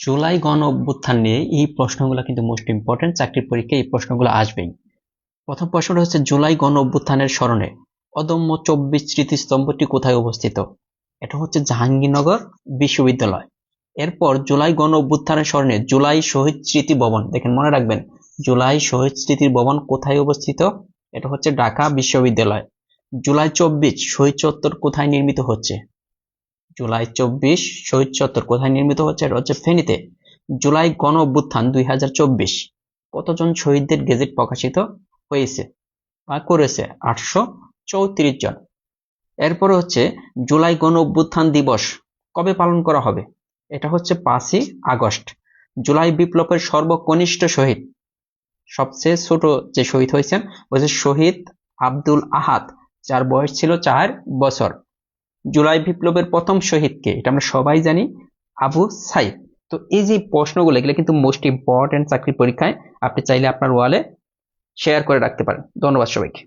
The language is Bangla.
জুলাই গণ অভ্যুত্থান নিয়ে এই প্রশ্নগুলো কিন্তু মোস্ট ইম্পর্টেন্ট, চাকরির পরীক্ষায় এই প্রশ্নগুলো আসবেই। প্রথম প্রশ্নটা হচ্ছে জুলাই গণ অভ্যুত্থানের স্মরণে অদম্য 24 স্মৃতিস্তম্ভটি কোথায় অবস্থিত? এটা হচ্ছে জাহাঙ্গীরনগর বিশ্ববিদ্যালয়। এরপর জুলাই গণ অভ্যুত্থানের স্মরণে জুলাই শহীদ স্মৃতি ভবন, দেখেন মনে রাখবেন, জুলাই শহীদ স্মৃতি ভবন কোথায় অবস্থিত? এটা হচ্ছে ঢাকা বিশ্ববিদ্যালয়। জুলাই 24 শহীদ চত্বর কোথায় নির্মিত হচ্ছে? জুলাই 24 শহীদ চত্বর কোথায় নির্মিত হচ্ছে? এটা হচ্ছে ফেনীতে। জুলাই গণ অভ্যুত্থান 2024 কতজন শহীদদের গেজেট প্রকাশিত হয়েছে বা করেছে? 834 জন। এরপরে হচ্ছে জুলাই গণ অভ্যুত্থান দিবস কবে পালন করা হবে? এটা হচ্ছে 5ই আগস্ট। জুলাই বিপ্লবের সর্বকনিষ্ঠ শহীদ, সবচেয়ে ছোট যে শহীদ হয়েছেন হচ্ছে শহীদ আব্দুল আহাদ, যার বয়স ছিল 4 বছর। জুলাই বিপ্লবের প্রথম শহীদকে, এটা আমরা সবাই জানি, আবু সাইদ। তো এই যে প্রশ্নগুলো, এগুলো কিন্তু মোস্ট ইম্পর্টেন্ট চাকরি পরীক্ষায়। আপনি চাইলে আপনার ওয়ালে শেয়ার করে রাখতে পারেন। ধন্যবাদ সবাইকে।